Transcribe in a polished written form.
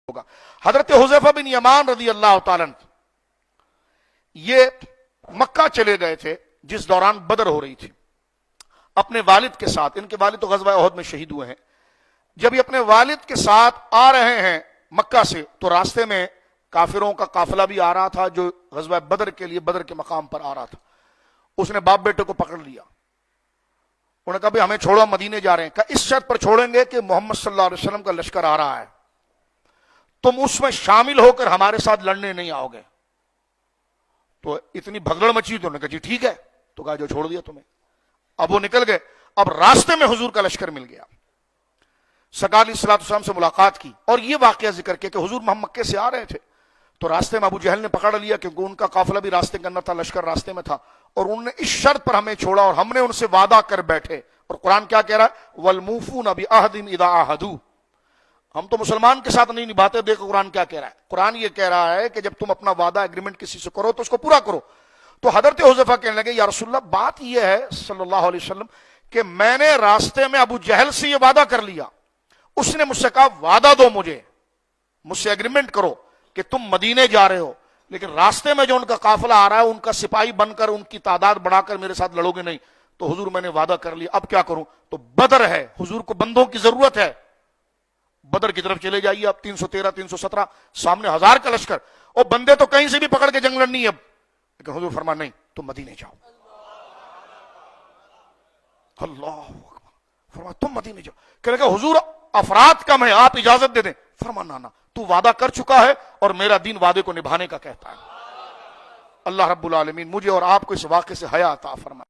ہوگا۔ حضرت حذیفہ بن یمان رضی اللہ تعالیٰ عنہ یہ مکہ چلے گئے تھے جس دوران بدر ہو رہی تھی، اپنے والد کے ساتھ۔ ان کے والد تو غزوہ احد میں شہید ہوئے ہیں۔ جب یہ اپنے والد کے ساتھ آ رہے ہیں مکہ سے تو راستے میں کافروں کا قافلہ بھی آ رہا تھا جو غزوہ بدر کے لیے بدر کے مقام پر آ رہا تھا۔ اس نے باپ بیٹے کو پکڑ لیا، انہوں نے کہا بھی ہمیں چھوڑو، مدینے جا رہے ہیں۔ کہا اس شرط پر چھوڑیں گے کہ محمد صلی اللہ علیہ وسلم کا لشکر آ رہا ہے، تم اس میں شامل ہو کر ہمارے ساتھ لڑنے نہیں آؤ گے۔ تو اتنی بھگدڑ مچی تو انہوں نے کہا جی ٹھیک ہے، تو کہا جو چھوڑ دیا تمہیں۔ اب وہ نکل گئے، اب راستے میں حضور کا لشکر مل گیا، سرکار علیہ الصلوۃ والسلام سے ملاقات کی اور یہ واقعہ ذکر کیا کہ حضور محمد مکے سے آ رہے تھے تو راستے میں ابو جہل نے پکڑ لیا کیونکہ ان کا قافلہ بھی راستے کے اندر تھا، لشکر راستے میں تھا، اور انہوں نے اس شرط پر ہمیں چھوڑا اور ہم نے ان سے وعدہ کر بیٹھے۔ اور قرآن کیا کہہ رہا ہے؟ وَالْمُوفُونَ بِعَهْدِهِمْ إِذَا عَاهَدُوا۔ ہم تو مسلمان کے ساتھ نہیں نبھاتے، دیکھو قرآن کیا کہہ رہا ہے۔ قرآن یہ کہہ رہا ہے کہ جب تم اپنا وعدہ ایگریمنٹ کسی سے کرو تو اس کو پورا کرو۔ تو حضرت حذیفہ کہنے لگے یا رسول اللہ بات یہ ہے صلی اللہ علیہ وسلم کہ میں نے راستے میں ابو جہل سے یہ وعدہ کر لیا، اس نے مجھ سے کہا وعدہ دو مجھ سے ایگریمنٹ کرو کہ تم مدینے جا رہے ہو، لیکن راستے میں جو ان کا قافلہ آ رہا ہے ان کا سپاہی بن کر ان کی تعداد بڑھا کر میرے ساتھ لڑو گے نہیں۔ تو حضور میں نے وعدہ کر لیا، اب کیا کروں؟ تو بدر ہے، حضور کو بندوں کی ضرورت ہے، بدر کی طرف چلے جائیے۔ اب 313 317 سامنے 1000 کا لشکر، اور بندے تو کہیں سے بھی پکڑ کے جنگ لڑنی ہے اب، لیکن حضور فرما نہیں تم مدینے جاؤ۔ اللہ اکبر، فرما تم مدینے جاؤ۔ کہنے کہ حضور افراد کم ہے، آپ اجازت دے دیں۔ فرما نانا تو وعدہ کر چکا ہے اور میرا دین وعدے کو نبھانے کا کہتا ہے۔ اللہ رب العالمین مجھے اور آپ کو اس واقعے سے حیا عطا فرمائے۔